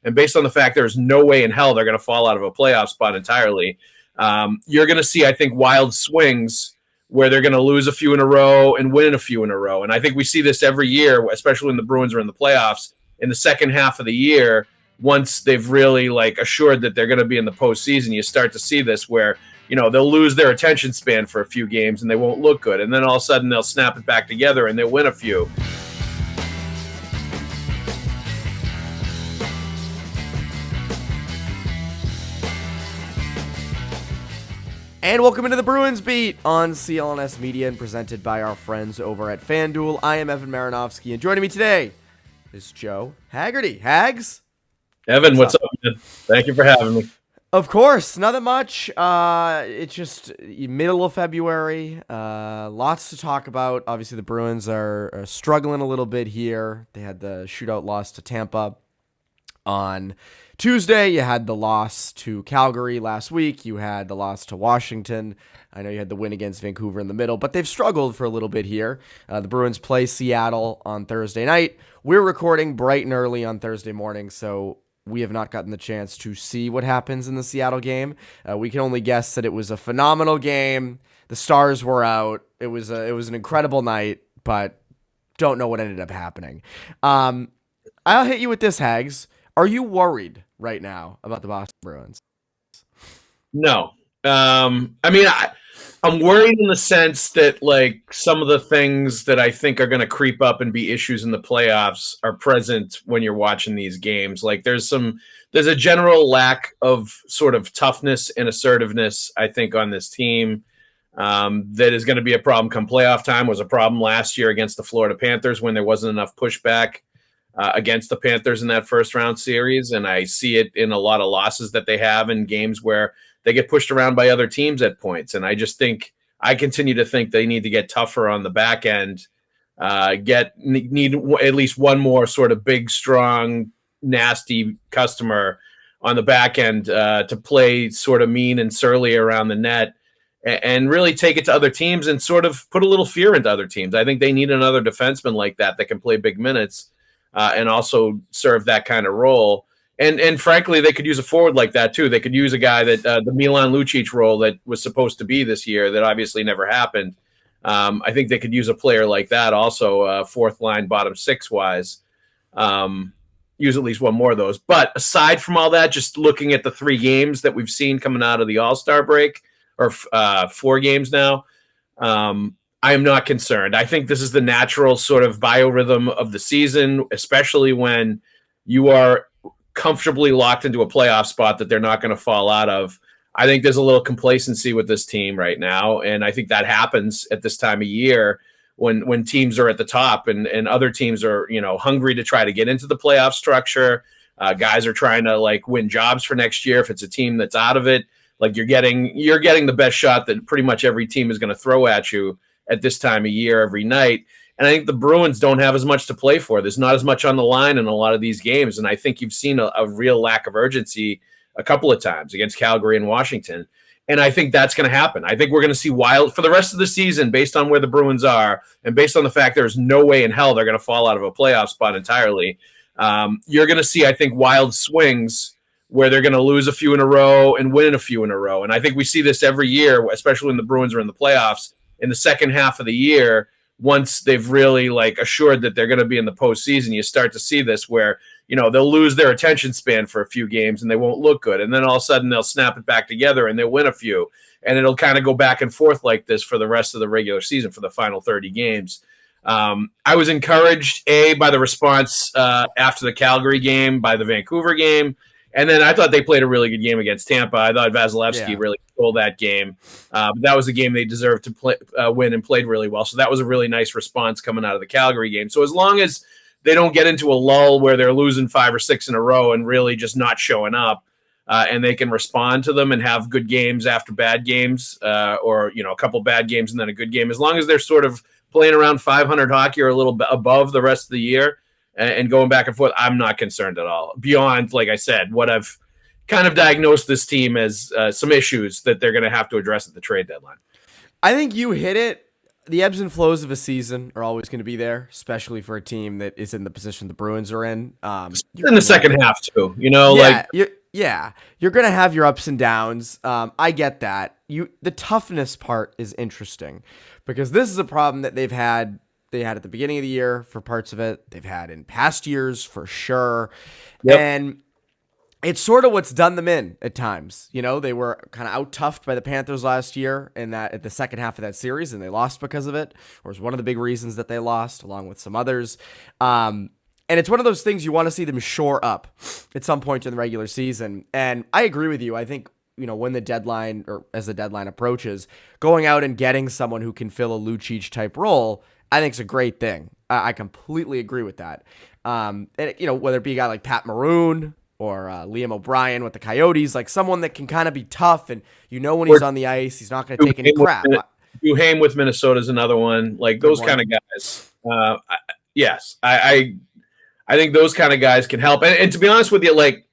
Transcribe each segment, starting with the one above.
and based on the fact there's no way in hell they're going to fall out of a playoff spot entirely, you're going to see, I think, wild swings where they're going to lose a few in a row and win a few in a row. And I think we see this every year, especially when the Bruins are in the playoffs in the second half of the year. Once they've really assured that they're going to be in the postseason, you start to see this where, they'll lose their attention span for a few games and they won't look good. And then all of a sudden they'll snap it back together and they'll win a few. And welcome into the Bruins Beat on CLNS Media and presented by our friends over at FanDuel. I am Evan Marinofsky, and joining me today is Joe Haggerty. Haggs? Evan, what's up, man? Thank you for having me. Of course, nothing much. It's just middle of February. Lots to talk about. Obviously, the Bruins are struggling a little bit here. They had the shootout loss to Tampa on Tuesday. You had the loss to Calgary last week. You had the loss to Washington. I know you had the win against Vancouver in the middle, but they've struggled for a little bit here. The Bruins play Seattle on Thursday night. We're recording bright and early on Thursday morning, so we have not gotten the chance to see what happens in the Seattle game. We can only guess that it was a phenomenal game. The stars were out. It was an incredible night, but don't know what ended up happening. I'll hit you with this, Haggs. Are you worried right now about the Boston Bruins? No. I'm worried in the sense that some of the things that I think are going to creep up and be issues in the playoffs are present when you're watching these games. There's a general lack of sort of toughness and assertiveness, I think, on this team that is going to be a problem come playoff time. It was a problem last year against the Florida Panthers when there wasn't enough pushback against the Panthers in that first round series. And I see it in a lot of losses that they have in games where they get pushed around by other teams at points. And I continue to think they need to get tougher on the back end, need at least one more sort of big, strong, nasty customer on the back end to play sort of mean and surly around the net and really take it to other teams and sort of put a little fear into other teams. I think they need another defenseman like that can play big minutes and also serve that kind of role. And frankly, they could use a forward like that too. They could use a guy that the Milan Lucic role that was supposed to be this year that obviously never happened. I think they could use a player like that also, fourth line, bottom six wise. Use at least one more of those. But aside from all that, just looking at the 3 games that we've seen coming out of the All-Star break, or 4 games now, I am not concerned. I think this is the natural sort of biorhythm of the season, especially when you are comfortably locked into a playoff spot that they're not going to fall out of. I think there's a little complacency with this team right now, and I think that happens at this time of year when teams are at the top and other teams are hungry to try to get into the playoff structure. Guys are trying to win jobs for next year. If it's a team that's out of it, you're getting the best shot that pretty much every team is going to throw at you at this time of year every night. And I think the Bruins don't have as much to play for. There's not as much on the line in a lot of these games. And I think you've seen a real lack of urgency a couple of times against Calgary and Washington. And I think that's going to happen. I think we're going to see for the rest of the season, based on where the Bruins are and based on the fact there's no way in hell they're going to fall out of a playoff spot entirely. You're going to see, I think, wild swings where they're going to lose a few in a row and win a few in a row. And I think we see this every year, especially when the Bruins are in the playoffs in the second half of the year. Once they've really assured that they're going to be in the postseason, you start to see this where, they'll lose their attention span for a few games and they won't look good. And then all of a sudden they'll snap it back together and they'll win a few. And it'll kind of go back and forth like this for the rest of the regular season for the final 30 games. I was encouraged, by the response after the Calgary game, by the Vancouver game. And then I thought they played a really good game against Tampa. I thought Vasilevsky really stole that game. But that was a game they deserved to win and played really well. So that was a really nice response coming out of the Calgary game. So as long as they don't get into a lull where they're losing 5 or 6 in a row and really just not showing up, and they can respond to them and have good games after bad games, or a couple bad games and then a good game, as long as they're sort of playing around 500 hockey or a little bit above the rest of the year, and going back and forth, I'm not concerned at all. Beyond, like I said, what I've kind of diagnosed this team as some issues that they're going to have to address at the trade deadline. I think you hit it the ebbs and flows of a season are always going to be there, especially for a team that is in the position the Bruins are in. In the second half too, You're going to have your ups and downs. I get that. The toughness part is interesting because this is a problem that they had at the beginning of the year for parts of it. They've had in past years for sure. Yep. And it's sort of what's done them in at times. They were kind of out-toughed by the Panthers last year at the second half of that series, and they lost because of it, or was one of the big reasons that they lost, along with some others. And it's one of those things you want to see them shore up at some point in the regular season. And I agree with you. I think, when the deadline, or as the deadline approaches, going out and getting someone who can fill a Lucic type role, I think it's a great thing. I completely agree with that. And whether it be a guy like Pat Maroon or Liam O'Brien with the Coyotes, like someone that can kind of be tough and when he's on the ice, he's not going to take any crap. Duhaime with Minnesota is another one. Like those kind of guys. Yes, I think those kind of guys can help. And to be honest with you, like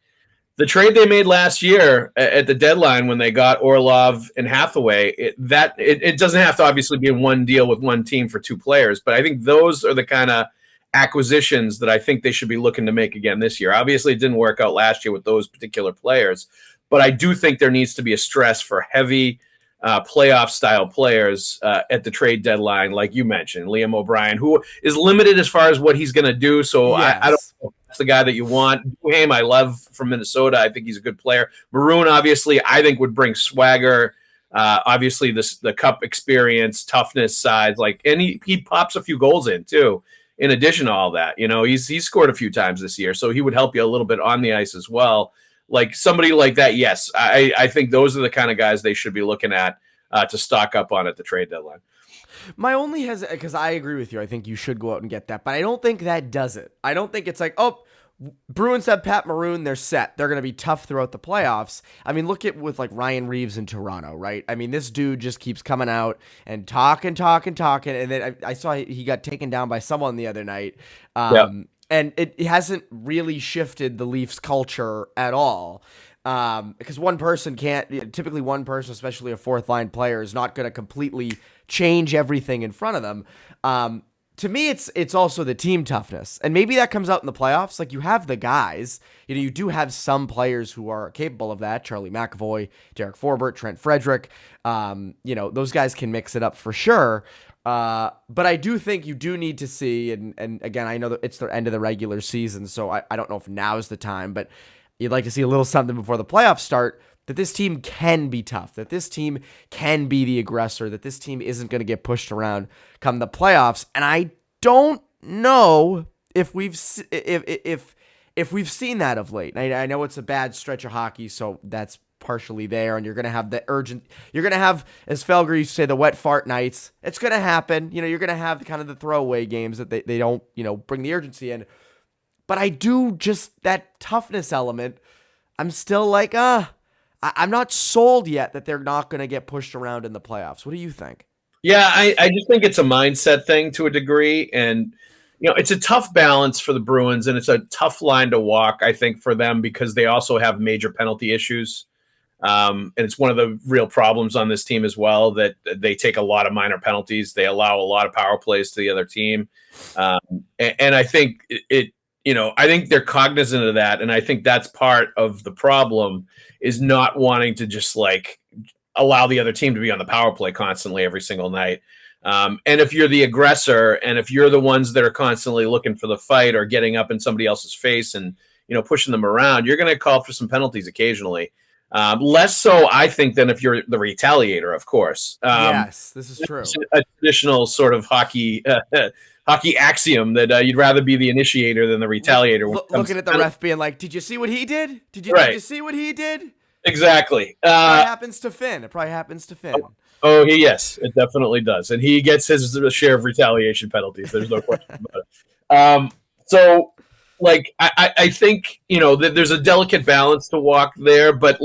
the trade they made last year at the deadline when they got Orlov and Hathaway, it doesn't have to obviously be in one deal with one team for two players, but I think those are the kind of acquisitions that I think they should be looking to make again this year. Obviously, it didn't work out last year with those particular players, but I do think there needs to be a stress for heavy playoff-style players at the trade deadline, like you mentioned, Liam O'Brien, who is limited as far as what he's going to do, so yes. I don't know if that's the guy that you want. Duhaime, I love from Minnesota. I think he's a good player. Maroon, obviously, I think would bring swagger, obviously the cup experience, toughness, size, and he pops a few goals in, too. In addition to all that, he's scored a few times this year, so he would help you a little bit on the ice as well. Like somebody like that, yes, I think those are the kind of guys they should be looking at to stock up on at the trade deadline. My only because I agree with you, I think you should go out and get that, but I don't think that does it. I don't think it's like, Bruins have Pat Maroon, they're set. They're going to be tough throughout the playoffs. I mean, look at with like Ryan Reeves in Toronto, right? I mean, this dude just keeps coming out and talking. And then I saw he got taken down by someone the other night. And it hasn't really shifted the Leafs culture at all. Because one person typically one person, especially a fourth line player, is not going to completely change everything in front of them. To me, it's also the team toughness. And maybe that comes out in the playoffs. Like you have the guys, you do have some players who are capable of that. Charlie McAvoy, Derek Forbort, Trent Frederic. Those guys can mix it up for sure. But I do think you do need to see, and again, I know that it's the end of the regular season, so I don't know if now is the time, but you'd like to see a little something before the playoffs start, that this team can be tough, that this team can be the aggressor, that this team isn't going to get pushed around come the playoffs. And I don't know if we've seen that of late. I know it's a bad stretch of hockey, so that's partially there, and you're going to have you're going to have, as Felger used to say, the wet fart nights. It's going to happen. You're going to have kind of the throwaway games that they don't, bring the urgency in. But I do just that toughness element. I'm still like, I'm not sold yet that they're not going to get pushed around in the playoffs. What do you think? Yeah, I just think it's a mindset thing to a degree. And, it's a tough balance for the Bruins, and it's a tough line to walk, I think, for them because they also have major penalty issues. And it's one of the real problems on this team as well, that they take a lot of minor penalties. They allow a lot of power plays to the other team. And I think I think they're cognizant of that. And I think that's part of the problem, is not wanting to just allow the other team to be on the power play constantly every single night. And if you're the aggressor, and if you're the ones that are constantly looking for the fight or getting up in somebody else's face and, pushing them around, you're going to call for some penalties occasionally. Less so, I think, than if you're the retaliator, of course. Yes, this is true. A traditional sort of hockey axiom that you'd rather be the initiator than the retaliator. Looking at the ref being like, did you see what he did? Did you see what he did? Exactly. It probably happens to Finn. Yes, it definitely does. And he gets his share of retaliation penalties. There's no question about it. So, I think, that there's a delicate balance to walk there, but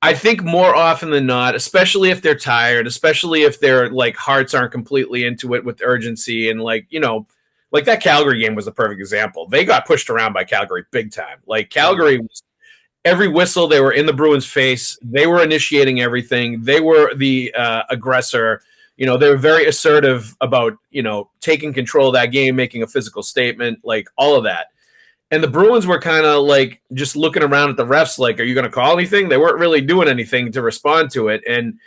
I think more often than not, especially if they're tired, especially if their hearts aren't completely into it with urgency, and that Calgary game was a perfect example. They got pushed around by Calgary big time. Calgary was every whistle, they were in the Bruins' face. They were initiating everything. They were the aggressor. they were very assertive about, taking control of that game, making a physical statement, like all of that. And the Bruins were kind of like just looking around at the refs, like, are you going to call anything? They weren't really doing anything to respond to it. And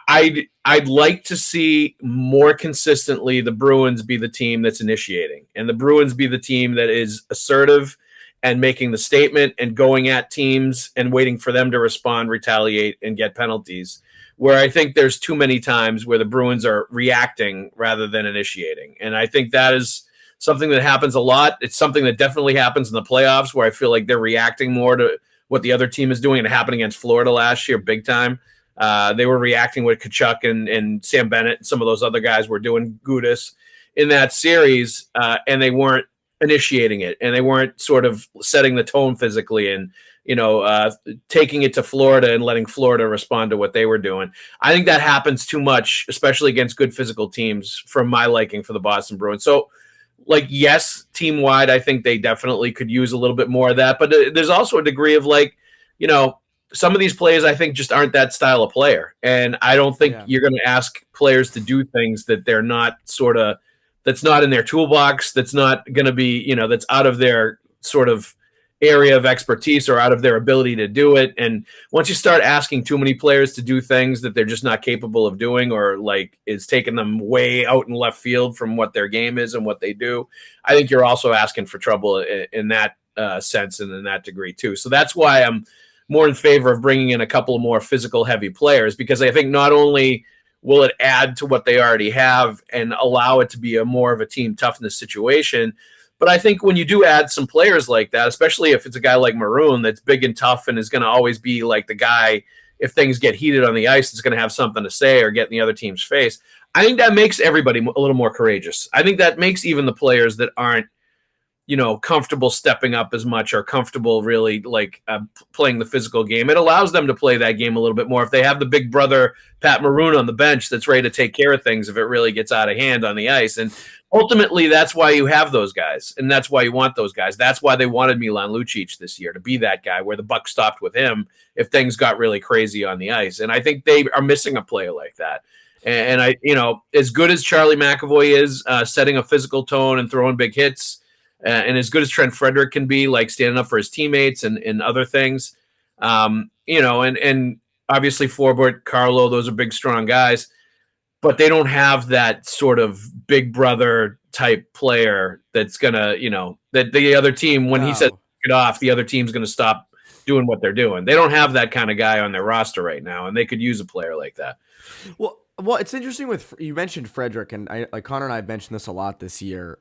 I'd like to see more consistently the Bruins be the team that's initiating, and the Bruins be the team that is assertive and making the statement and going at teams and waiting for them to respond, retaliate, and get penalties. Where I think there's too many times where the Bruins are reacting rather than initiating. And I think that is something that happens a lot. It's something that definitely happens in the playoffs, where I feel like they're reacting more to what the other team is doing. And it happened against Florida last year, big time. They were reacting with Kachuk and Sam Bennett and some of those other guys were doing Gudis in that series, and they weren't initiating it, and they weren't sort of setting the tone physically and, taking it to Florida and letting Florida respond to what they were doing. I think that happens too much, especially against good physical teams, from my liking for the Boston Bruins. So, like, yes, team-wide, I think they definitely could use a little bit more of that, but there's also a degree of, like, some of these players I think just aren't that style of player. And I don't think you're going to ask players to do things that they're not that's not in their toolbox, that's not going to be, that's out of their sort of area of expertise or out of their ability to do it. And once you start asking too many players to do things that they're just not capable of doing, or like is taking them way out in left field from what their game is and what they do, I think you're also asking for trouble in that sense and in that degree too. So that's why I'm more in favor of bringing in a couple of more physical heavy players, because I think not only will it add to what they already have and allow it to be a more of a team toughness situation, but I think when you do add some players like that, especially if it's a guy like Maroon that's big and tough and is going to always be like the guy, if things get heated on the ice, is going to have something to say or get in the other team's face, I think that makes everybody a little more courageous. I think that makes even the players that aren't, comfortable stepping up as much or comfortable really playing the physical game. It allows them to play that game a little bit more. If they have the big brother, Pat Maroon, on the bench that's ready to take care of things if it really gets out of hand on the ice. And ultimately, that's why you have those guys. And that's why you want those guys. That's why they wanted Milan Lucic this year, to be that guy where the buck stopped with him if things got really crazy on the ice. And I think they are missing a player like that. And I, as good as Charlie McAvoy is setting a physical tone and throwing big hits, and as good as Trent Frederic can be, like standing up for his teammates and other things, and obviously Forbort, Carlo, those are big, strong guys, but they don't have that sort of big brother type player that's going to, that the other team, when he says get off, the other team's going to stop doing what they're doing. They don't have that kind of guy on their roster right now, and they could use a player like that. Well, it's interesting you mentioned Frederic, and Connor and I have mentioned this a lot this year.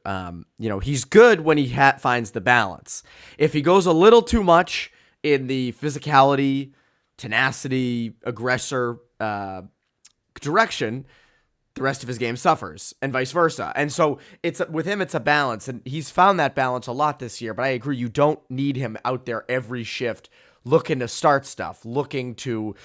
He's good when he finds the balance. If he goes a little too much in the physicality, tenacity, aggressor direction, the rest of his game suffers, and vice versa. And so with him, it's a balance, and he's found that balance a lot this year. But I agree, you don't need him out there every shift looking to start stuff, looking to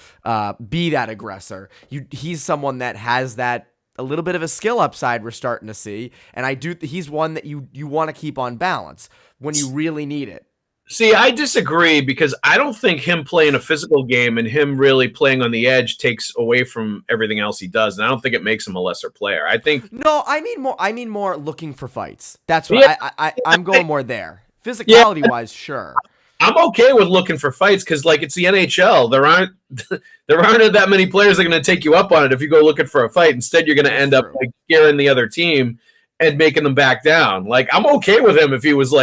be that aggressor. He's someone that has that a little bit of a skill upside we're starting to see, and he's one that you want to keep on balance when you really need it. See, I disagree, because I don't think him playing a physical game and him really playing on the edge takes away from everything else he does, and I don't think it makes him a lesser player. I think I mean more looking for fights. That's what I'm going more there. Physicality wise, sure. I'm okay with looking for fights, because it's the NHL. There aren't that many players that are going to take you up on it if you go looking for a fight. Instead, you're going to end up scaring the other team and making them back down. I'm okay with him if he was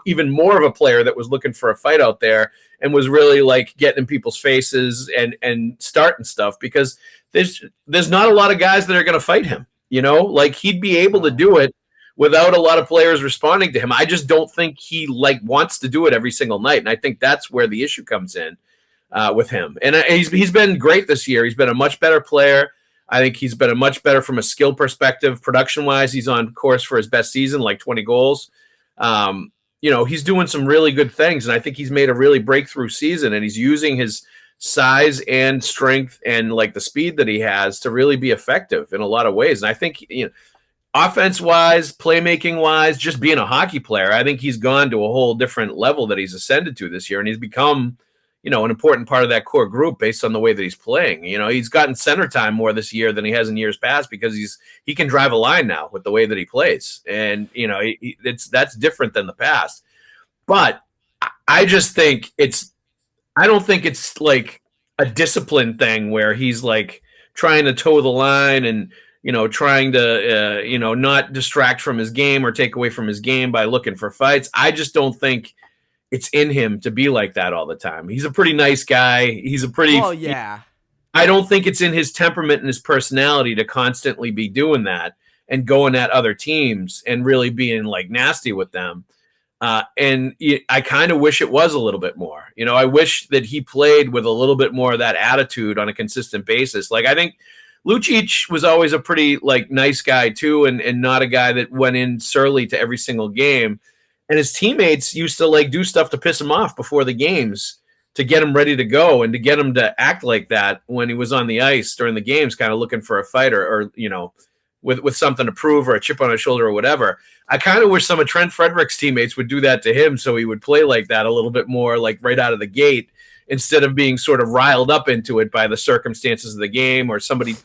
even more of a player that was looking for a fight out there and was really getting in people's faces and starting stuff, because there's not a lot of guys that are going to fight him. He'd be able to do it without a lot of players responding to him. I just don't think he wants to do it every single night, and I think that's where the issue comes in with him. And he's been great this year. He's been a much better player. I think he's been a much better from a skill perspective. Production-wise, he's on course for his best season, 20 goals. He's doing some really good things, and I think he's made a really breakthrough season, and he's using his size and strength and the speed that he has to really be effective in a lot of ways. And I think, offense-wise, playmaking-wise, just being a hockey player, I think he's gone to a whole different level that he's ascended to this year, and he's become, an important part of that core group based on the way that he's playing. He's gotten center time more this year than he has in years past because he can drive a line now with the way that he plays, and that's different than the past. But I just think I don't think it's like a discipline thing where he's like trying to toe the line and trying to not distract from his game or take away from his game by looking for fights. I just don't think it's in him to be like that all the time. He's a pretty nice guy. He's a pretty well, yeah. I don't think it's in his temperament and his personality to constantly be doing that and going at other teams and really being like nasty with them. And I kind of wish it was a little bit more. I wish that he played with a little bit more of that attitude on a consistent basis. Like, I think Lucic was always a pretty like nice guy too, and not a guy that went in surly to every single game. And his teammates used to like do stuff to piss him off before the games to get him ready to go and to get him to act like that when he was on the ice during the games, kind of looking for a fight or with something to prove or a chip on his shoulder or whatever. I kind of wish some of Trent Frederic's teammates would do that to him so he would play like that a little bit more, like right out of the gate, instead of being sort of riled up into it by the circumstances of the game or somebody,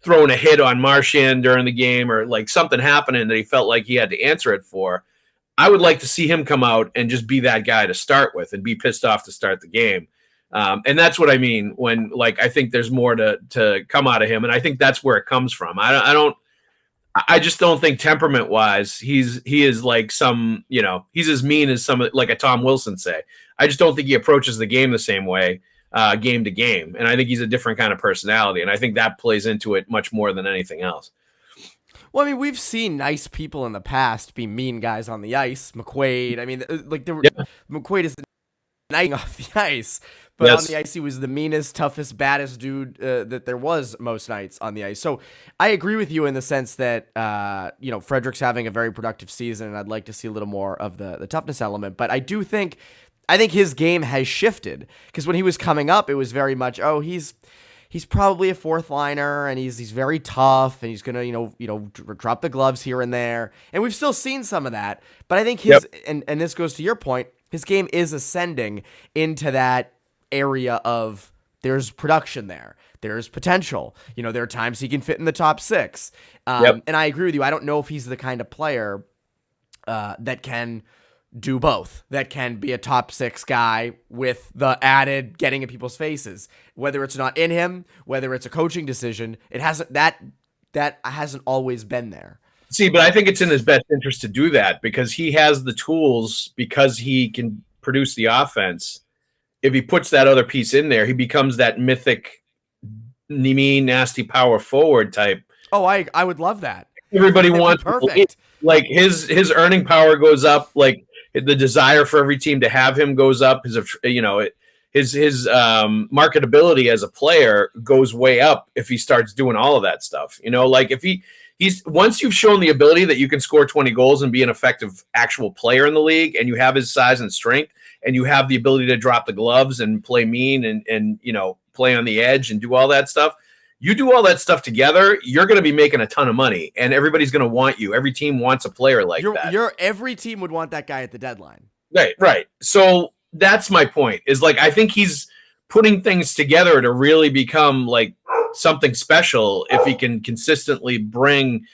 throwing a hit on Marchand during the game or like something happening that he felt like he had to answer it for. I would like to see him come out and just be that guy to start with and be pissed off to start the game. And that's what I mean when, like, I think there's more to come out of him. And I think that's where it comes from. I just don't think temperament wise, he is like some, he's as mean as some, like a Tom Wilson say. I just don't think he approaches the game the same way, game to game. And I think he's a different kind of personality. And I think that plays into it much more than anything else. Well, I mean, we've seen nice people in the past be mean guys on the ice. McQuaid, I mean, McQuaid is nice off the ice, but on the ice he was the meanest, toughest, baddest dude that there was most nights on the ice. So I agree with you in the sense that Frederic's having a very productive season, and I'd like to see a little more of the toughness element. But I think his game has shifted because when he was coming up, it was very much he's probably a fourth liner and he's very tough and he's gonna drop the gloves here and there, and we've still seen some of that. But I think his and this goes to your point, his game is ascending into that area of there's production there's potential. There are times he can fit in the top six, and I agree with you. I don't know if he's the kind of player that can do both, that can be a top six guy with the added getting in people's faces, whether it's not in him, whether it's a coaching decision. It hasn't that hasn't always been there. See, but I think it's in his best interest to do that because he has the tools, because he can produce the offense. If he puts that other piece in there, he becomes that mythic, mean, nasty power forward type. Oh, I would love that. Everybody wants perfect. Like his earning power goes up. Like the desire for every team to have him goes up. His marketability as a player goes way up if he starts doing all of that stuff. Like if he's once you've shown the ability that you can score 20 goals and be an effective actual player in the league, and you have his size and strength, and you have the ability to drop the gloves and play mean and play on the edge and do all that stuff. You do all that stuff together, you're going to be making a ton of money, and everybody's going to want you. Every team wants a player like that. Every team would want that guy at the deadline. Right. So that's my point, is like I think he's putting things together to really become like something special if he can consistently bring,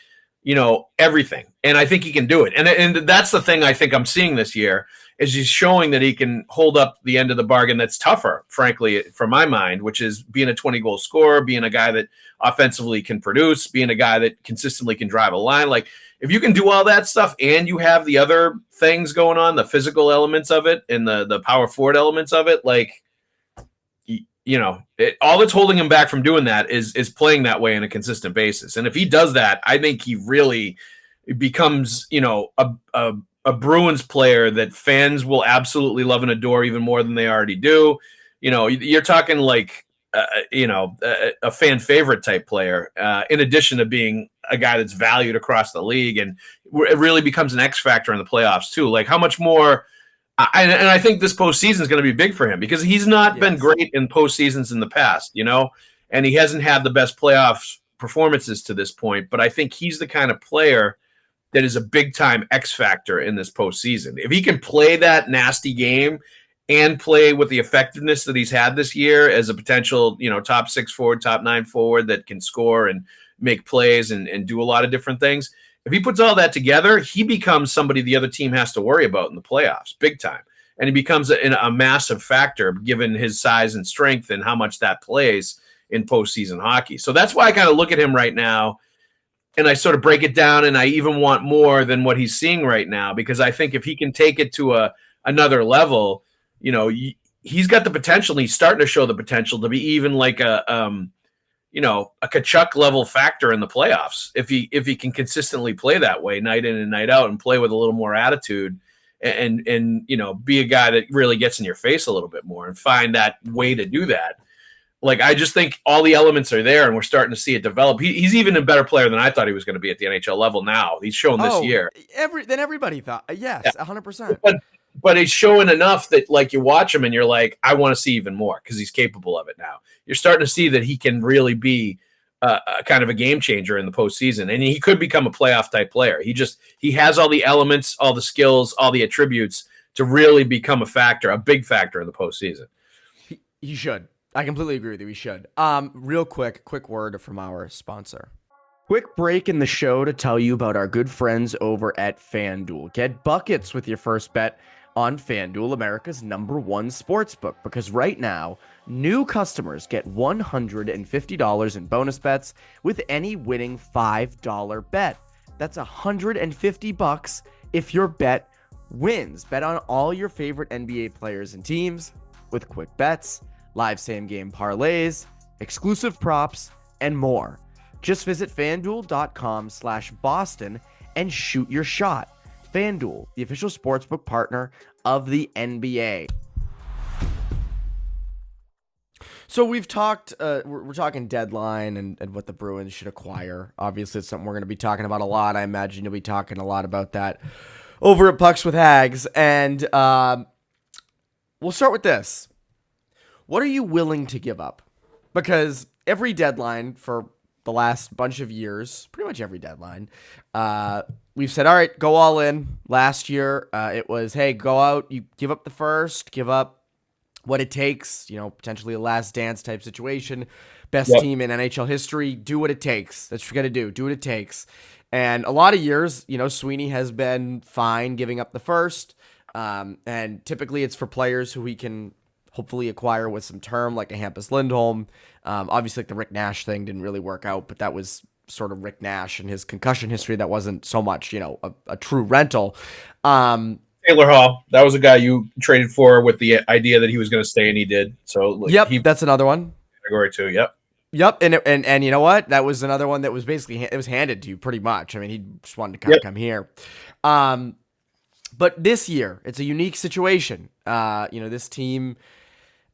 everything. And I think he can do it. And that's the thing I think I'm seeing this year, is he's showing that he can hold up the end of the bargain that's tougher, frankly, from my mind, which is being a 20-goal scorer, being a guy that offensively can produce, being a guy that consistently can drive a line. Like, if you can do all that stuff and you have the other things going on, the physical elements of it and the power forward elements of it, like, all that's holding him back from doing that is playing that way on a consistent basis. And if he does that, I think he really becomes, a Bruins player that fans will absolutely love and adore even more than they already do. You're talking like, a fan favorite type player, in addition to being a guy that's valued across the league. And it really becomes an X factor in the playoffs too. Like how much more, and I think this postseason is going to be big for him because he's not been great in postseasons in the past, and he hasn't had the best playoff performances to this point, but I think he's the kind of player that is a big time X factor in this postseason. If he can play that nasty game and play with the effectiveness that he's had this year as a potential, top 6 forward, top 9 forward that can score and make plays and do a lot of different things. If he puts all that together, he becomes somebody the other team has to worry about in the playoffs, big time. And he becomes a massive factor given his size and strength and how much that plays in postseason hockey. So that's why I kind of look at him right now and I sort of break it down, and I even want more than what he's seeing right now, because I think if he can take it to another level, he's got the potential, and he's starting to show the potential to be even like a Tkachuk level factor in the playoffs if he can consistently play that way night in and night out and play with a little more attitude and be a guy that really gets in your face a little bit more and find that way to do that. Like, I just think all the elements are there, and we're starting to see it develop. He's even a better player than I thought he was going to be at the NHL level now. He's shown this year. Than everybody thought. Yes, yeah. 100%. But he's showing enough that, like, you watch him and you're like, I want to see even more because he's capable of it now. You're starting to see that he can really be a kind of a game changer in the postseason, and he could become a playoff-type player. He has all the elements, all the skills, all the attributes to really become a big factor in the postseason. He should. I completely agree with you. We should. Real quick word from our sponsor. Quick break in the show to tell you about our good friends over at FanDuel. Get buckets with your first bet on FanDuel, America's #1 sportsbook, because right now, new customers get $150 in bonus bets with any winning $5 bet. That's $150 if your bet wins. Bet on all your favorite NBA players and teams with quick bets, live same-game parlays, exclusive props, and more. Just visit FanDuel.com/Boston and shoot your shot. FanDuel, the official sportsbook partner of the NBA. So we've talked, we're talking deadline and what the Bruins should acquire. Obviously, it's something we're going to be talking about a lot. I imagine you'll be talking a lot about that over at Pucks with Haggs. And we'll start with this. What are you willing to give up? Because every deadline for the last bunch of years, pretty much every deadline, we've said, all right, go all in. Last year, it was, hey, go out, you give up the first, give up what it takes, potentially a last dance type situation. Best team in NHL history, do what it takes. That's what you got to do. Do what it takes. And a lot of years, Sweeney has been fine giving up the first. And typically it's for players who we can hopefully acquire with some term, like a Hampus Lindholm. Obviously, like the Rick Nash thing didn't really work out, but that was sort of Rick Nash and his concussion history. That wasn't so much, a true rental. Taylor Hall, that was a guy you traded for with the idea that he was going to stay, and he did. So that's another one. Category 2, Yep, and you know what? That was another one that was basically it was handed to you pretty much. I mean, he just wanted to kind of come here. But this year, it's a unique situation. This team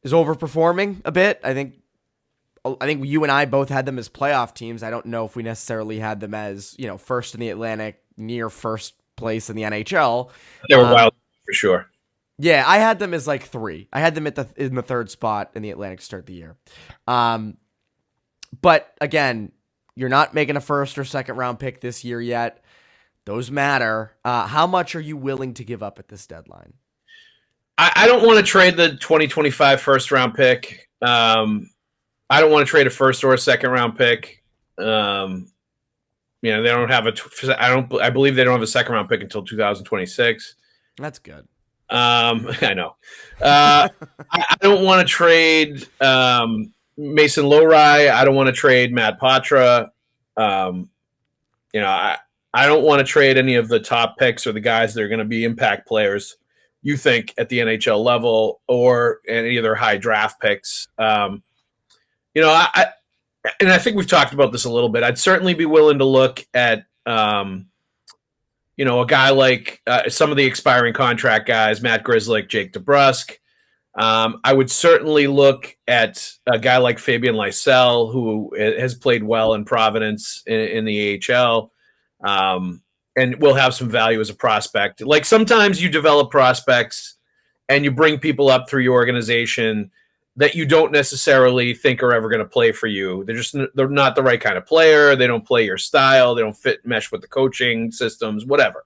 is overperforming a bit. I think you and I both had them as playoff teams. I don't know if we necessarily had them as, first in the Atlantic, near first place in the NHL. They were wild for sure. Yeah, I had them as like 3. I had them in the third spot in the Atlantic to start the year. But again, you're not making a first or second round pick this year yet. Those matter. How much are you willing to give up at this deadline? I don't want to trade the 2025 first round pick. I don't want to trade a first or a second round pick. They don't have I believe they don't have a second round pick until 2026. That's good. I know. I don't want to trade Mason Lowry. I don't want to trade Matt Patra. I don't want to trade any of the top picks or the guys that are going to be impact players, you think, at the NHL level, or any of their high draft picks. I think we've talked about this a little bit. I'd certainly be willing to look at, a guy like some of the expiring contract guys, Matt Grzelcyk, Jake DeBrusk. I would certainly look at a guy like Fabian Lysell, who has played well in Providence in the AHL. And will have some value as a prospect. Like, sometimes you develop prospects and you bring people up through your organization that you don't necessarily think are ever going to play for you. They're not the right kind of player. They don't play your style. They don't mesh with the coaching systems, whatever.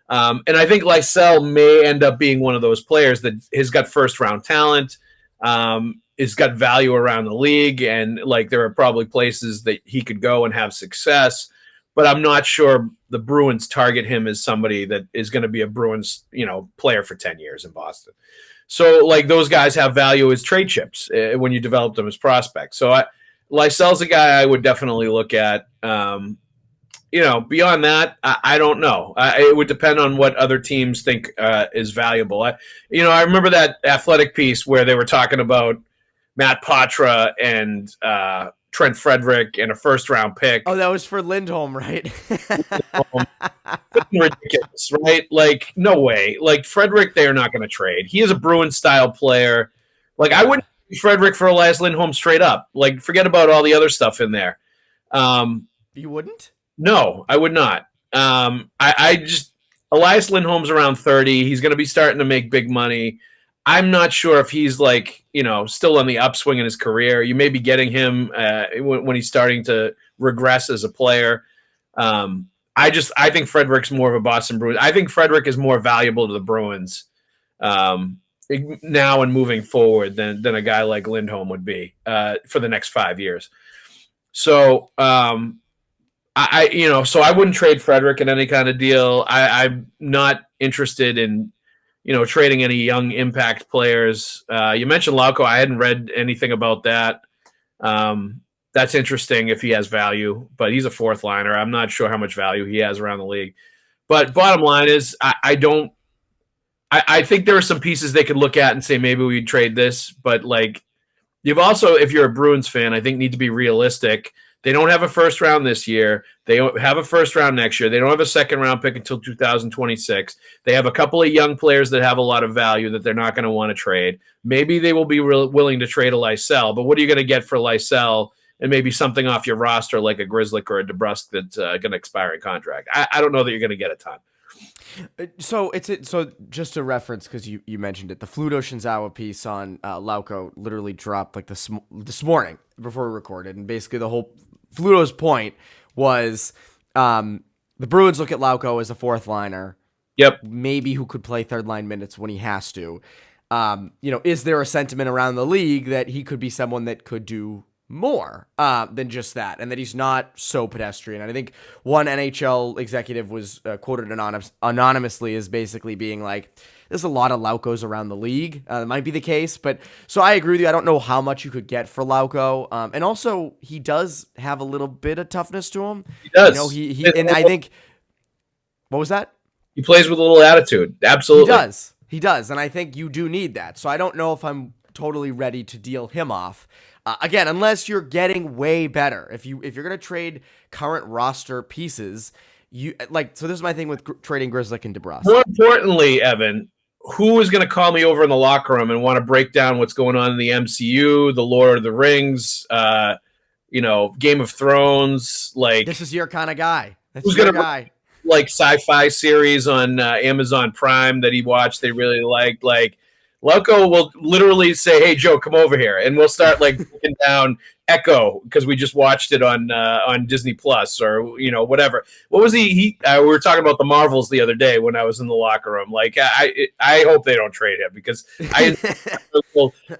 And I think Lysell may end up being one of those players that has got first round talent, has got value around the league, and like there are probably places that he could go and have success. But I'm not sure the Bruins target him as somebody that is going to be a Bruins, player for 10 years in Boston. So like those guys have value as trade chips when you develop them as prospects. So Lysell's a guy I would definitely look at. Beyond that, I don't know. It would depend on what other teams think is valuable. I remember that Athletic piece where they were talking about Matt Patra and Trent Frederic and a first-round pick. Oh, that was for Lindholm, right? Ridiculous, right? Like, no way. Like, Frederic, they're not going to trade. He is a Bruins-style player. Like, I wouldn't trade Frederic for Elias Lindholm straight up. Like, forget about all the other stuff in there. You wouldn't? No, I would not. Elias Lindholm's around 30. He's going to be starting to make big money. I'm not sure if he's still on the upswing in his career. You may be getting him when he's starting to regress as a player. I think Frederic's more of a Boston Bruins. I think Frederic is more valuable to the Bruins now and moving forward than a guy like Lindholm would be for the next 5 years. So, so I wouldn't trade Frederic in any kind of deal. I'm not interested in, trading any young impact players. You mentioned Lauko. I hadn't read anything about that. That's interesting if he has value, but he's a fourth liner. I'm not sure how much value he has around the league. But bottom line is, I think there are some pieces they could look at and say maybe we'd trade this. But you've also, if you're a Bruins fan, I think need to be realistic. They don't have a first round this year. They don't have a first round next year. They don't have a second round pick until 2026. They have a couple of young players that have a lot of value that they're not going to want to trade. Maybe they will be willing to trade a Lysell, but what are you going to get for Lysell and maybe something off your roster like a Grzelcyk or a DeBrusk that's going to expire in contract? I don't know that you're going to get a ton. So just to reference, because you mentioned it, the Fluto Shinzawa piece on Lauko literally dropped this morning before we recorded, and basically the whole Fluto's point was the Bruins look at Lauko as a fourth liner. Yep. Maybe who could play third line minutes when he has to. Is there a sentiment around the league that he could be someone that could do more than just that, and that he's not so pedestrian? And I think one NHL executive was quoted anonymously as basically being like, there's a lot of Laukos around the league. That might be the case, but so I agree with you. I don't know how much you could get for Lauko, and also he does have a little bit of toughness to him. He does. And I think, what was that? He plays with a little attitude. Absolutely, He does, and I think you do need that. So I don't know if I'm totally ready to deal him off. Again, unless you're getting way better. If you're gonna trade current roster pieces, so this is my thing with trading Grzelcyk and DeBrusk. More importantly, Evan, who is going to call me over in the locker room and want to break down what's going on in the MCU, the Lord of the Rings, Game of Thrones? This is your kind of guy. Who's going to sci-fi series on Amazon Prime that he watched they really liked? Lauko will literally say, "Hey Joe, come over here," and we'll start breaking down Echo because we just watched it on Disney Plus or whatever. What was we were talking about the Marvels the other day when I was in the locker room. I hope they don't trade him because I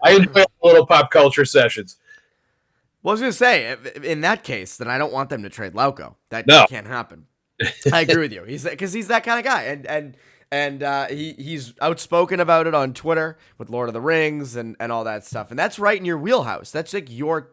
enjoy little pop culture sessions. Well, I was gonna say, in that case, then I don't want them to trade Lauko. That can't happen. I agree with you. He's that kind of guy, and he's outspoken about it on Twitter with Lord of the Rings and all that stuff, and that's right in your wheelhouse. That's your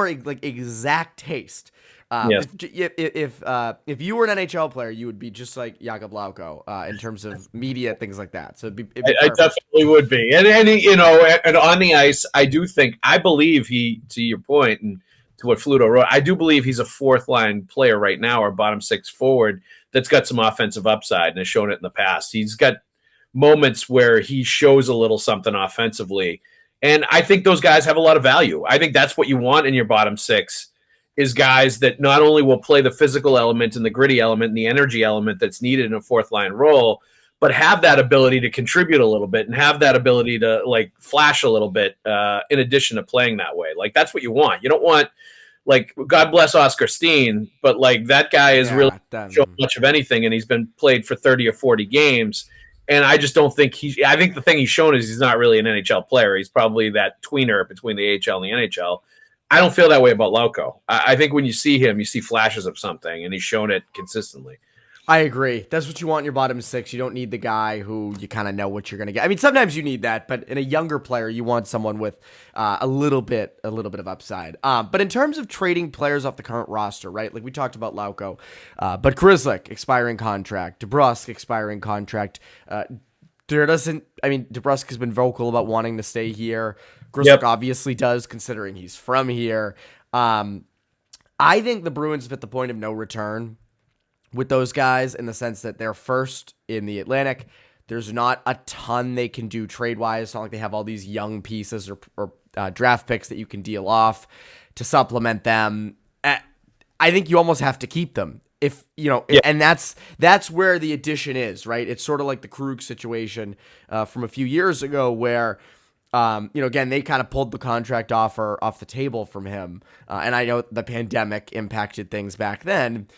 exact taste. Yes. If you were an NHL player, you would be just like Jakub Lauko in terms of media, things like that. So I definitely would be, and on the ice, I believe he, to your point and to what Fluto wrote, I do believe he's a fourth line player right now or bottom six forward that's got some offensive upside and has shown it in the past. He's got moments where he shows a little something offensively, and I think those guys have a lot of value. I think that's what you want in your bottom six. Is guys that not only will play the physical element and the gritty element and the energy element that's needed in a fourth line role, but have that ability to contribute a little bit and have that ability to flash a little bit in addition to playing that way. That's what you want. You don't want like, God bless Oscar Steen, but like that guy is really Yeah, shown much of anything, and he's been played for 30 or 40 games. And I just don't think I think the thing he's shown is he's not really an NHL player. He's probably that tweener between the AHL and the NHL. I don't feel that way about Lauko. I think when you see him, you see flashes of something, and he's shown it consistently. I agree. That's what you want in your bottom six. You don't need the guy who you kind of know what you're going to get. I mean, sometimes you need that, but in a younger player, you want someone with a little bit of upside. But in terms of trading players off the current roster, right? Like we talked about Lauko, but Grzelcyk expiring contract, DeBrusk expiring contract. DeBrusk has been vocal about wanting to stay here. Grzelcyk obviously does, considering he's from here. I think the Bruins have hit the point of no return with those guys in the sense that they're first in the Atlantic. There's not a ton they can do trade-wise. It's not like they have all these young pieces or draft picks that you can deal off to supplement them. I think you almost have to keep them. And that's where the addition is, right? It's sort of like the Krug situation from a few years ago where, again, they kind of pulled the contract offer off the table from him. And I know the pandemic impacted things back then.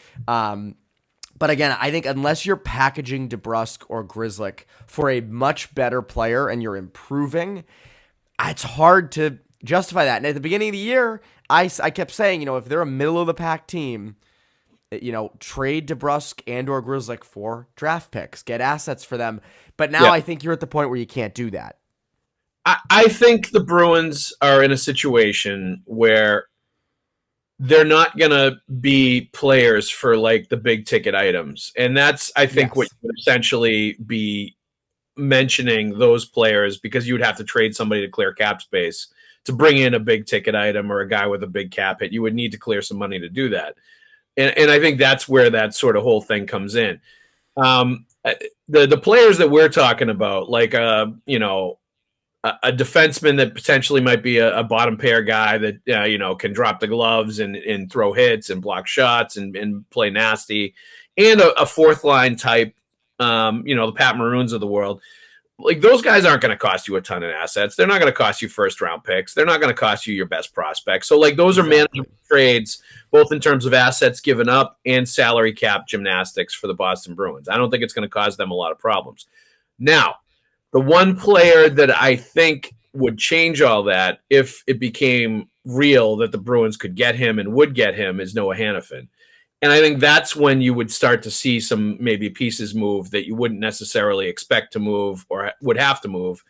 But again, I think unless you're packaging DeBrusk or Grzelcyk for a much better player and you're improving, it's hard to justify that. And at the beginning of the year, I kept saying, if they're a middle-of-the-pack team, trade DeBrusk and or Grzelcyk for draft picks, get assets for them. But now I think you're at the point where you can't do that. I think the Bruins are in a situation where they're not going to be players for like the big ticket items. And that's, I think, what you would essentially be mentioning those players, because you would have to trade somebody to clear cap space to bring in a big ticket item or a guy with a big cap hit. You would need to clear some money to do that. And I think that's where that sort of whole thing comes in. The players that we're talking about, like, a defenseman that potentially might be a bottom pair guy that, can drop the gloves and throw hits and block shots and play nasty, and a fourth line type, the Pat Maroons of the world. Like, those guys aren't going to cost you a ton of assets. They're not going to cost you first round picks. They're not going to cost you your best prospects. So like, those are manageable trades, both in terms of assets given up and salary cap gymnastics for the Boston Bruins. I don't think it's going to cause them a lot of problems. Now, the one player that I think would change all that if it became real that the Bruins could get him and would get him is Noah Hanifan. And I think that's when you would start to see some maybe pieces move that you wouldn't necessarily expect to move or would have to move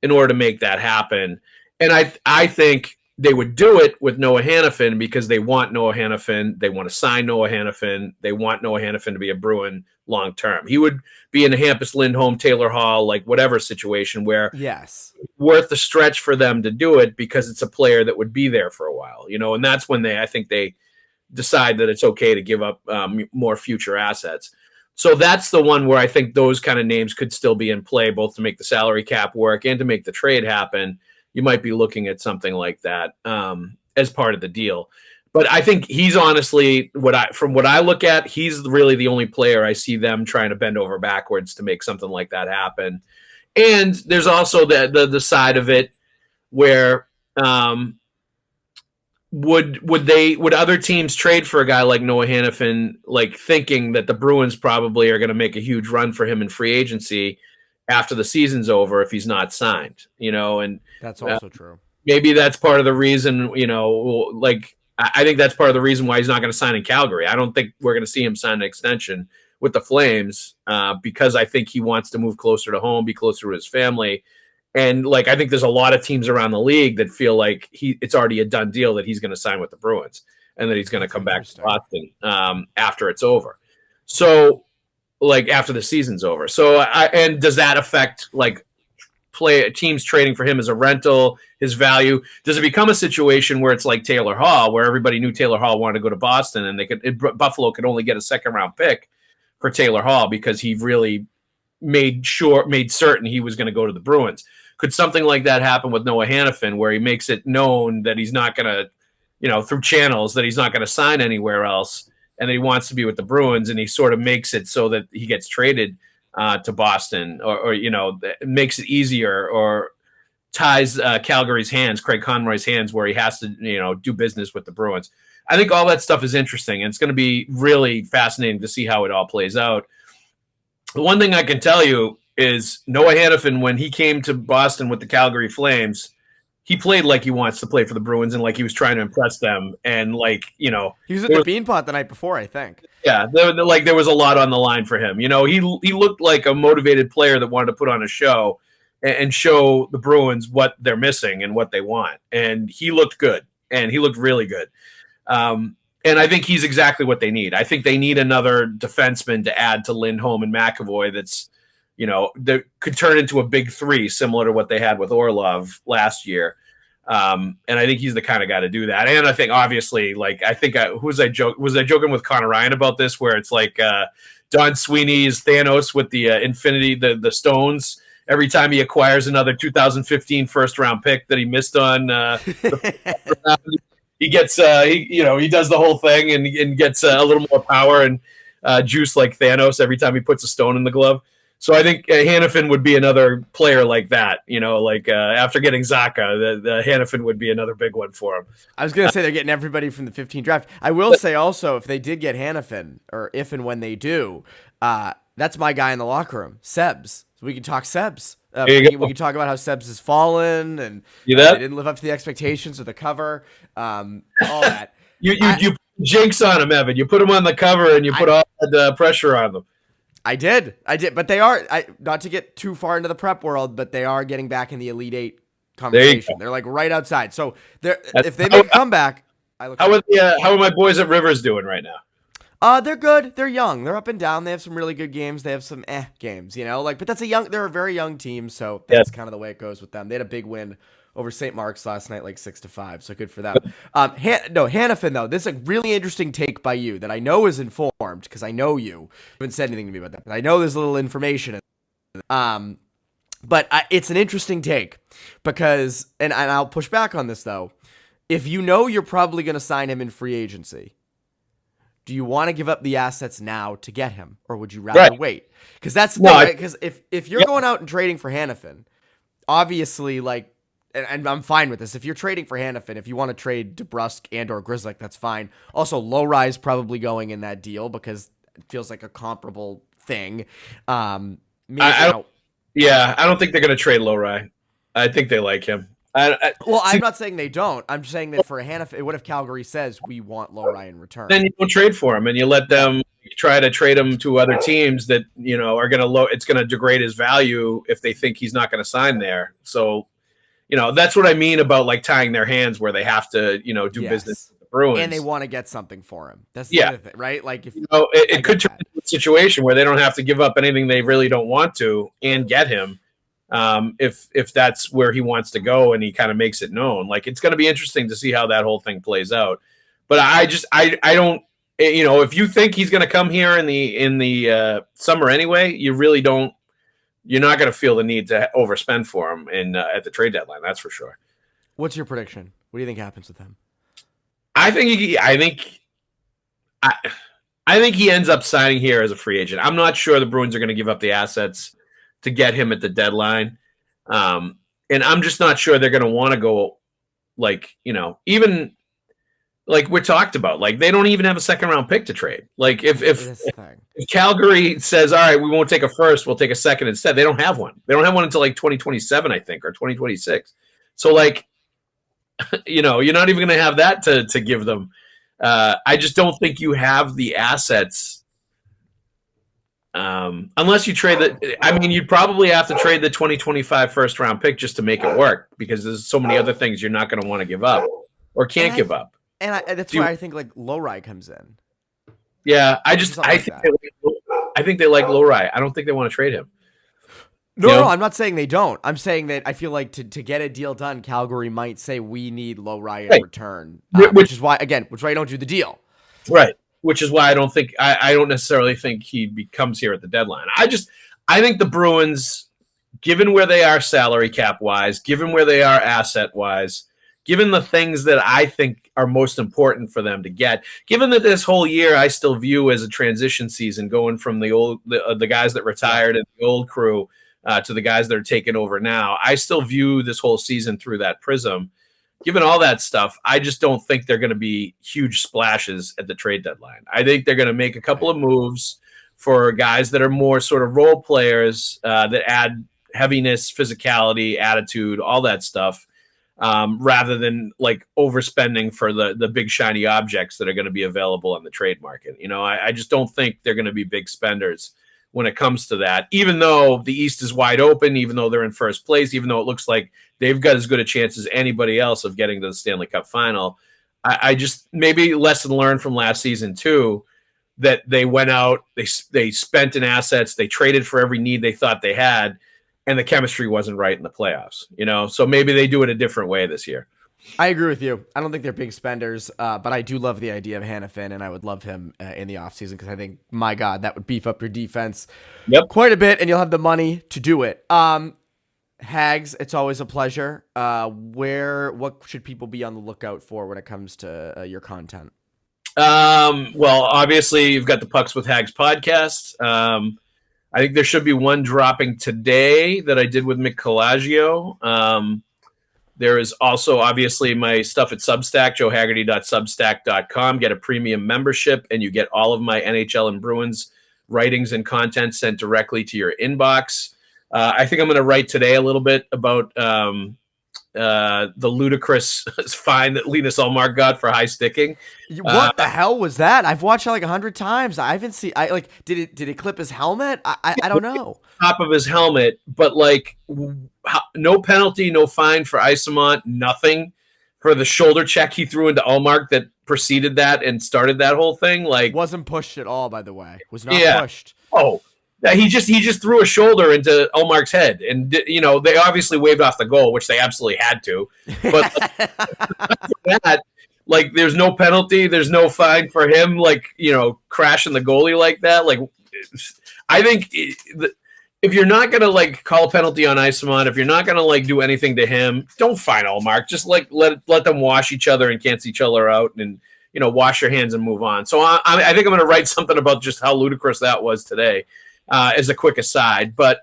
in order to make that happen. And I think they would do it with Noah Hanifan because they want Noah Hanifan. They want to sign Noah Hanifan. They want Noah Hanifan to be a Bruin long term. He would be in a Hampus Lindholm, Taylor Hall, like whatever situation where worth the stretch for them to do it because it's a player that would be there for a while, and that's when I think they decide that it's okay to give up more future assets. So that's the one where I think those kind of names could still be in play, both to make the salary cap work and to make the trade happen. You might be looking at something like that as part of the deal. But I think he's honestly, from what I look at, he's really the only player I see them trying to bend over backwards to make something like that happen. And there's also the side of it where would other teams trade for a guy like Noah Hanifan, like thinking that the Bruins probably are going to make a huge run for him in free agency after the season's over if he's not signed, and that's also true. Maybe that's part of the reason, I think that's part of the reason why he's not going to sign in Calgary. I don't think we're going to see him sign an extension with the Flames because I think he wants to move closer to home, be closer to his family. And I think there's a lot of teams around the league that feel like it's already a done deal that he's going to sign with the Bruins and that he's going to come back to Boston after it's over. So after the season's over. So and does that affect teams trading for him as a rental, his value? Does it become a situation where it's like Taylor Hall, where everybody knew Taylor Hall wanted to go to Boston and Buffalo could only get a second round pick for Taylor Hall because he really made certain he was going to go to the Bruins? Could something like that happen with Noah Hanifan, where he makes it known that he's not going to, through channels, that he's not going to sign anywhere else and that he wants to be with the Bruins, and he sort of makes it so that he gets traded to Boston or makes it easier or ties Calgary's hands, Craig Conroy's hands, where he has to, do business with the Bruins? I think all that stuff is interesting, and it's going to be really fascinating to see how it all plays out. The one thing I can tell you is Noah Hanifan, when he came to Boston with the Calgary Flames, he played like he wants to play for the Bruins and like he was trying to impress them. And he was at the Beanpot the night before, I think. Yeah, there was a lot on the line for him. He looked like a motivated player that wanted to put on a show and show the Bruins what they're missing and what they want. And he looked good, and he looked really good. And I think he's exactly what they need. I think they need another defenseman to add to Lindholm and McAvoy that's, that could turn into a big three, similar to what they had with Orlov last year. And I think he's the kind of guy to do that. And I think, obviously, was I joking with Connor Ryan about this, where it's like Don Sweeney's Thanos with the Infinity, the stones. Every time he acquires another 2015 first-round pick that he missed on he gets he does the whole thing and gets a little more power and juice like Thanos every time he puts a stone in the glove. So I think Hanifan would be another player like that. After getting Zacha, the Hanifan would be another big one for him. I was going to say they're getting everybody from the 15 draft. I will say also, if they did get Hanifan, or if and when they do, that's my guy in the locker room, Sebs. So we can talk Sebs. We can talk about how Sebs has fallen and they didn't live up to the expectations of the cover, all that. You jinx on him, Evan. You put him on the cover and you put all the pressure on them. I did. But they are, not to get too far into the prep world, but they are getting back in the Elite Eight conversation. They're like right outside. So if they make a comeback, I look. How are my boys at Rivers doing right now? They're good. They're young. They're up and down. They have some really good games. They have some games, but they're a very young team. So that's kind of the way it goes with them. They had a big win over St. Mark's last night, like 6-5. So good for them. Hanifan though, this is a really interesting take by you that I know is informed because I know you haven't said anything to me about that. But I know there's a little information. But it's an interesting take because, and I'll push back on this though. If you're probably going to sign him in free agency, do you want to give up the assets now to get him, or would you rather wait? Because that's the thing, right? Because if you're going out and trading for Hanifan, obviously, and I'm fine with this. If you're trading for Hanifan, if you want to trade DeBrusk and or Grzelcyk, that's fine. Also, Lowry's probably going in that deal because it feels like a comparable thing. I don't think they're going to trade Lowry. I think they like him. I'm not saying they don't. I'm saying that for Hanifan, what if Calgary says we want Lowry in return? Then you don't trade for him, and you let them try to trade him to other teams that are going to it's going to degrade his value if they think he's not going to sign there. So, that's what I mean about tying their hands where they have to do business with the Bruins, and they want to get something for him. That's the other thing, right? Like if it could turn into a situation where they don't have to give up anything they really don't want to and get him. If that's where he wants to go and he kind of makes it known, it's going to be interesting to see how that whole thing plays out. But I don't, if you think he's going to come here in the summer anyway, you're not going to feel the need to overspend for him at the trade deadline. That's for sure. What's your prediction? What do you think happens with him? I think he ends up signing here as a free agent. I'm not sure the Bruins are going to give up the assets to get him at the deadline. And I'm just not sure they're going to want to go even like we talked about, they don't even have a second round pick to trade. If Calgary says, all right, we won't take a first, we'll take a second instead. They don't have one. They don't have one until 2027, I think, or 2026. So you're not even going to have that to give them. I just don't think you have the assets. Unless you trade you'd probably have to trade the 2025 first round pick just to make it work because there's so many other things you're not going to want to give up or can't give up. And that's why I think Lowry comes in. Yeah, I think they like Lowry. I don't think they want to trade him. No, I'm not saying they don't. I'm saying that I feel like to get a deal done, Calgary might say we need Lowry in return, which is why you don't do the deal. Right. Which is why I don't necessarily think he comes here at the deadline. I think the Bruins, given where they are salary cap wise, given where they are asset wise, given the things that I think are most important for them to get, given that this whole year I still view as a transition season, going from the guys that retired and the old crew to the guys that are taking over now, I still view this whole season through that prism. given all that stuff, I just don't think they're going to be huge splashes at the trade deadline. I think they're going to make a couple of moves for guys that are more sort of role players that add heaviness, physicality, attitude, all that stuff, rather than like overspending for the big shiny objects that are going to be available on the trade market. I just don't think they're going to be big spenders when it comes to that, even though the East is wide open, even though they're in first place, even though it looks like they've got as good a chance as anybody else of getting to the Stanley Cup final. I just, maybe lesson learned from last season too, that they went out, they spent in assets, they traded for every need they thought they had, and the chemistry wasn't right in the playoffs, so maybe they do it a different way this year. I agree with you. I don't think they're big spenders, but I do love the idea of Hanifan, and I would love him in the offseason because I think, my God, that would beef up your defense quite a bit, and you'll have the money to do it. Haggs, it's always a pleasure. What should people be on the lookout for when it comes to your content? Well, obviously, you've got the Pucks with Haggs podcast. I think there should be one dropping today that I did with Mick Colaggio. There is also, obviously, my stuff at Substack, joehaggerty.substack.com. Get a premium membership, and you get all of my NHL and Bruins writings and content sent directly to your inbox. I think I'm going to write today a little bit about the ludicrous fine that Linus Ullmark got for high sticking. What the hell was that? I've watched it like 100 times. I haven't seen. Did it clip his helmet? I don't know. Top of his helmet, but like no penalty, no fine for Isamont, nothing for the shoulder check he threw into Ullmark that preceded that and started that whole thing. Like, wasn't pushed at all, by the way. Was not pushed. Oh. He just threw a shoulder into Ullmark's head, and they obviously waved off the goal, which they absolutely had to. But that, like, there's no penalty, there's no fine for him, like, crashing the goalie like that. Like, I think if you're not gonna like call a penalty on Isamont, if you're not gonna like do anything to him, don't fine Ullmark. Just like let them wash each other and cancel each other out, and wash your hands and move on. So I think I'm gonna write something about just how ludicrous that was today. As a quick aside, but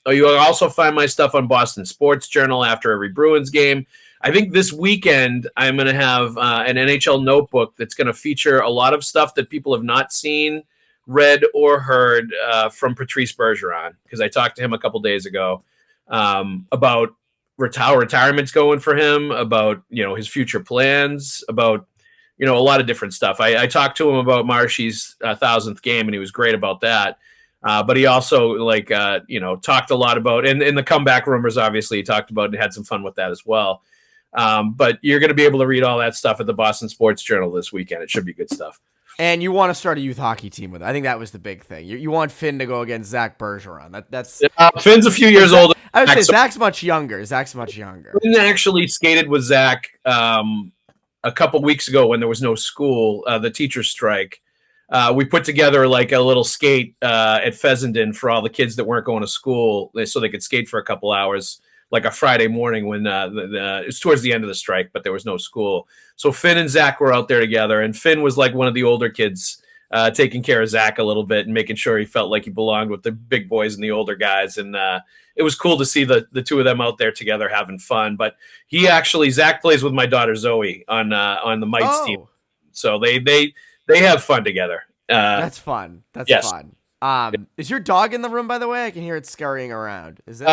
you'll also find my stuff on Boston Sports Journal after every Bruins game. I think this weekend I'm going to have an NHL notebook that's going to feature a lot of stuff that people have not seen, read, or heard from Patrice Bergeron, because I talked to him a couple days ago about how retirement's going for him, about his future plans, about a lot of different stuff. I talked to him about Marshy's 1,000th game, and he was great about that. But he also talked a lot about, and in the comeback rumors, obviously, he talked about and had some fun with that as well. But you're going to be able to read all that stuff at the Boston Sports Journal this weekend. It should be good stuff. And you want to start a youth hockey team with it. I think that was the big thing. You want Finn to go against Zach Bergeron. That's Finn's a few years older. I would say Zach's much younger. Finn actually skated with Zach a couple weeks ago when there was no school, the teacher's strike. We put together like a little skate at Fessenden for all the kids that weren't going to school, so they could skate for a couple hours, like a Friday morning when it's towards the end of the strike, but there was no school. So Finn and Zach were out there together, and Finn was like one of the older kids taking care of Zach a little bit and making sure he felt like he belonged with the big boys and the older guys. And it was cool to see the two of them out there together having fun. But Zach plays with my daughter Zoe on the Mites team, so they have fun together. That's fun. That's fun. Is your dog in the room, by the way? I can hear it scurrying around. Is it?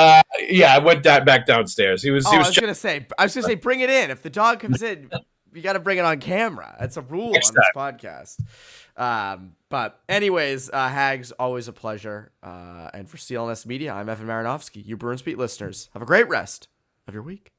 Yeah, I went back downstairs. I was gonna say, bring it in. If the dog comes in, you got to bring it on camera. That's a rule on this podcast. But anyways, Haggs, always a pleasure. And for CLNS Media, I'm Evan Marinofsky. You Bruins Beat listeners, have a great rest of your week.